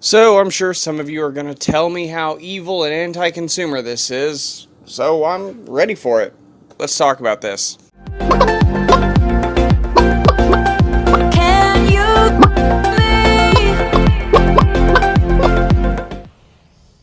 So, I'm sure some of you are going to tell me how evil and anti-consumer this is, so I'm ready for it. Let's talk about this. Can you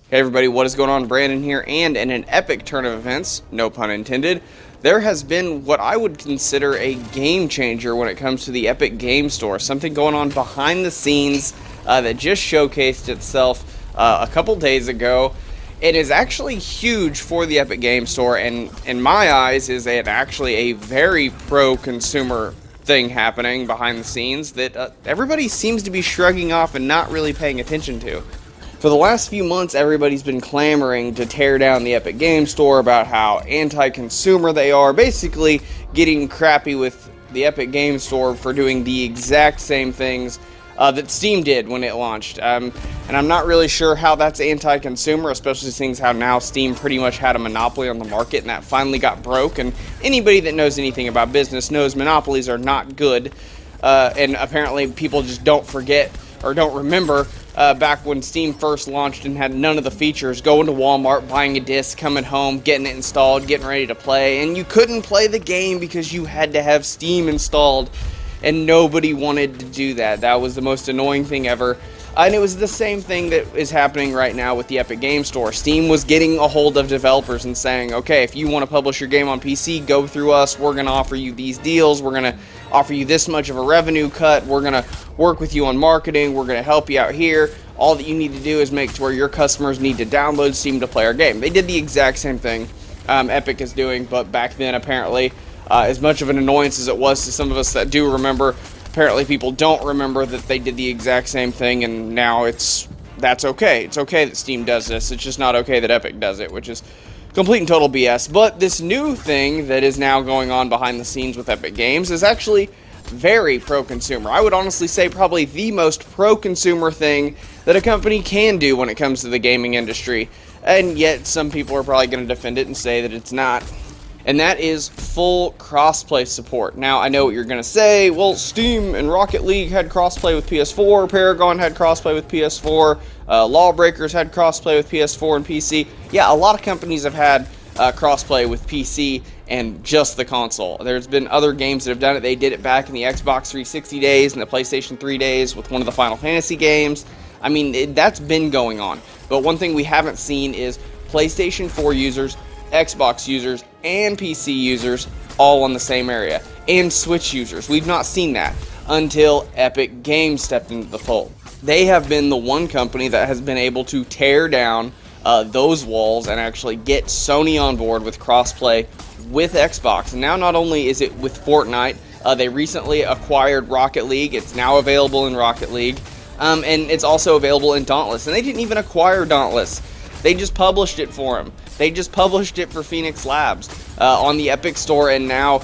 Hey everybody, what is going on? Brandon here, and in an epic turn of events, no pun intended, there has been what I would consider a game changer when it comes to the Epic Game Store. Something going on behind the scenes that just showcased itself a couple days ago. It is actually huge for the Epic Game Store, and in my eyes is actually a very pro-consumer thing happening behind the scenes that everybody seems to be shrugging off and not really paying attention to. For the last few months, everybody's been clamoring to tear down the Epic Game Store about how anti-consumer they are, basically getting crappy with the Epic Game Store for doing the exact same things that Steam did when it launched. And I'm not really sure how that's anti-consumer, especially seeing how now Steam pretty much had a monopoly on the market, and that finally got broke. And anybody that knows anything about business knows monopolies are not good. And apparently people just don't forget or don't remember back when Steam first launched and had none of the features, going to Walmart, buying a disc, coming home, getting it installed, getting ready to play, and you couldn't play the game because you had to have Steam installed, and nobody wanted to do that. That was the most annoying thing ever. And it was the same thing that is happening right now with the Epic Game Store. Steam was getting a hold of developers and saying, okay, if you want to publish your game on PC, go through us. We're going to offer you these deals. We're going to offer you this much of a revenue cut. We're going to work with you on marketing. We're going to help you out here. All that you need to do is make to where your customers need to download Steam to play our game. They did the exact same thing Epic is doing, but back then apparently, as much of an annoyance as it was to some of us that do remember, apparently people don't remember that they did the exact same thing, and now that's okay. It's okay that Steam does this. It's just not okay that Epic does it, which is complete and total BS. But this new thing that is now going on behind the scenes with Epic Games is actually very pro-consumer. I would honestly say probably the most pro-consumer thing that a company can do when it comes to the gaming industry. And yet some people are probably going to defend it and say that it's not. And that is full crossplay support. Now, I know what you're going to say. Well, Steam and Rocket League had crossplay with PS4. Paragon had crossplay with PS4. Lawbreakers had crossplay with PS4 and PC. Yeah, a lot of companies have had crossplay with PC and just the console. There's been other games that have done it. They did it back in the Xbox 360 days and the PlayStation 3 days with one of the Final Fantasy games. I mean, that's been going on. But one thing we haven't seen is PlayStation 4 users, Xbox users, and PC users all on the same area, and Switch users. We've not seen that until Epic Games stepped into the fold. They have been the one company that has been able to tear down those walls and actually get Sony on board with crossplay with Xbox. And now not only is it with Fortnite, they recently acquired Rocket League. It's now available in Rocket League, and it's also available in Dauntless. And they didn't even acquire Dauntless. They just published it for them. They just published it for Phoenix Labs on the Epic Store, and now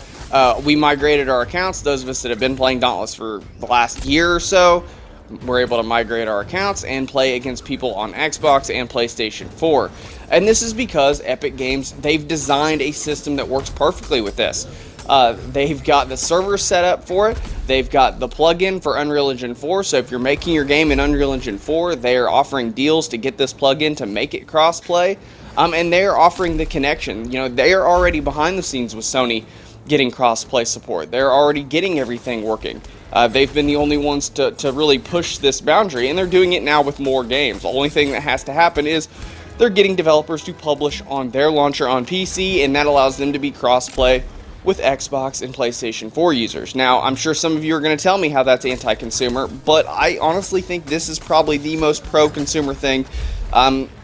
we migrated our accounts. Those of us that have been playing Dauntless for the last year or so, we're able to migrate our accounts and play against people on Xbox and PlayStation 4. And this is because Epic Games, they've designed a system that works perfectly with this. They've got the server set up for it. They've got the plugin for Unreal Engine 4. So if you're making your game in Unreal Engine 4, they are offering deals to get this plugin to make it cross-play. And they're offering the connection. You know, they are already behind the scenes with Sony getting cross-play support. They're already getting everything working. They've been the only ones to really push this boundary, and they're doing it now with more games. The only thing that has to happen is they're getting developers to publish on their launcher on PC, and that allows them to be cross-play with Xbox and PlayStation 4 users. Now, I'm sure some of you are going to tell me how that's anti-consumer, but I honestly think this is probably the most pro-consumer thing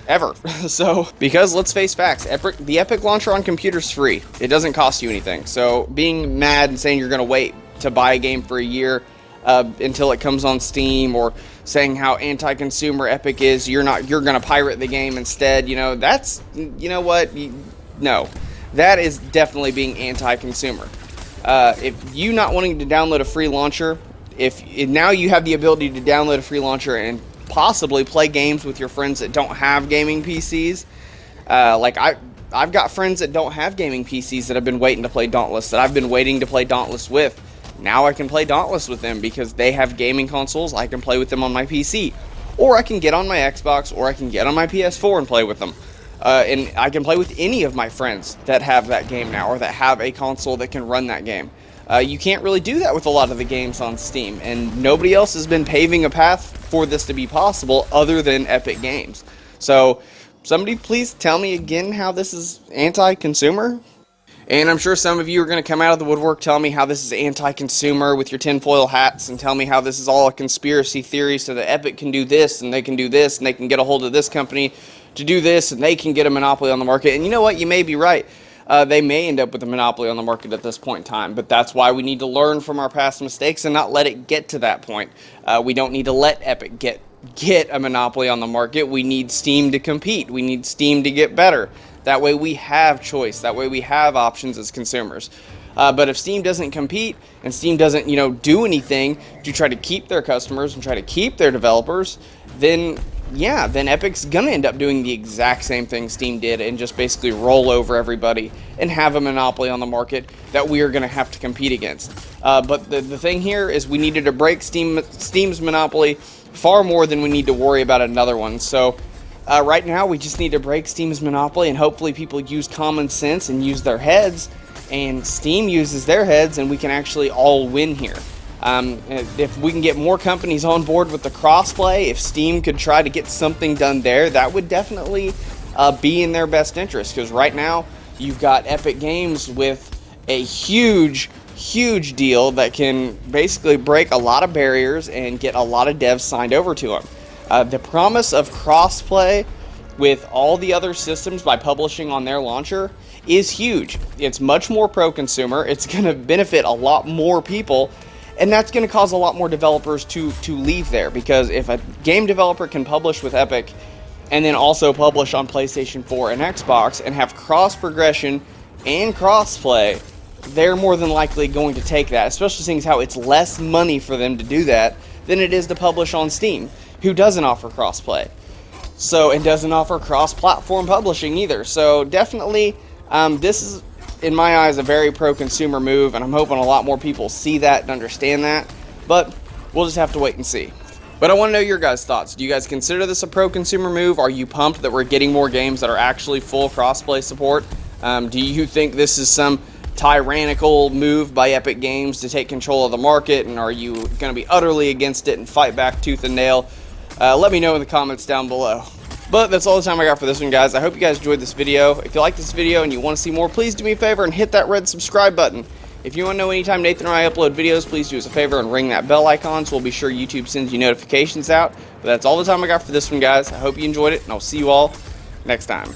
ever. So, because let's face facts, the Epic launcher on computers is free. It doesn't cost you anything. So, being mad and saying you're going to wait to buy a game for a year until it comes on Steam, or saying how anti-consumer Epic is, you're going to pirate the game instead, no. That is definitely being anti-consumer. If you not wanting to download a free launcher, if now you have the ability to download a free launcher and possibly play games with your friends that don't have gaming PCs, like I've got friends that don't have gaming PCs that have been waiting to play Dauntless, that I've been waiting to play Dauntless with. Now I can play Dauntless with them because they have gaming consoles. I can play with them on my PC. or I can get on my Xbox, or I can get on my PS4 and play with them. And I can play with any of my friends that have that game now, or that have a console that can run that game. You can't really do that with a lot of the games on Steam, and nobody else has been paving a path for this to be possible other than Epic Games. So, somebody please tell me again how this is anti-consumer? And I'm sure some of you are going to come out of the woodwork telling me how this is anti-consumer with your tinfoil hats, and tell me how this is all a conspiracy theory so that Epic can do this, and they can do this, and they can get a hold of this company to do this, and they can get a monopoly on the market. And you know what? You may be right. They may end up with a monopoly on the market at this point in time, but that's why we need to learn from our past mistakes and not let it get to that point. We don't need to let Epic get a monopoly on the market. We need Steam to compete. We need Steam to get better. That way we have choice. That way we have options as consumers. But if Steam doesn't compete, and Steam doesn't, do anything to try to keep their customers and try to keep their developers, then Epic's gonna end up doing the exact same thing Steam did and just basically roll over everybody and have a monopoly on the market that we are gonna have to compete against. But the thing here is we needed to break Steam's monopoly far more than we need to worry about another one. So right now we just need to break Steam's monopoly, and hopefully people use common sense and use their heads, and Steam uses their heads, and we can actually all win here. If we can get more companies on board with the crossplay, if Steam could try to get something done there, that would definitely be in their best interest, because right now you've got Epic Games with a huge deal that can basically break a lot of barriers and get a lot of devs signed over to them. The promise of crossplay with all the other systems by publishing on their launcher is huge. It's much more pro-consumer. It's going to benefit a lot more people. And that's going to cause a lot more developers to leave there, because if a game developer can publish with Epic and then also publish on PlayStation 4 and Xbox and have cross-progression and cross-play, they're more than likely going to take that, especially seeing how it's less money for them to do that than it is to publish on Steam, who doesn't offer cross-play. So, and doesn't offer cross-platform publishing either. So definitely, this is, in my eyes, a very pro-consumer move, and I'm hoping a lot more people see that and understand that, but we'll just have to wait and see. But I want to know your guys' thoughts. Do you guys consider this a pro-consumer move? Are you pumped that we're getting more games that are actually full cross-play support? Do you think this is some tyrannical move by Epic Games to take control of the market, and are you going to be utterly against it and fight back tooth and nail? Let me know in the comments down below. But that's all the time I got for this one, guys. I hope you guys enjoyed this video. If you like this video and you want to see more, please do me a favor and hit that red subscribe button. If you want to know anytime Nathan or I upload videos, please do us a favor and ring that bell icon, so we'll be sure YouTube sends you notifications out. But that's all the time I got for this one, guys. I hope you enjoyed it, and I'll see you all next time.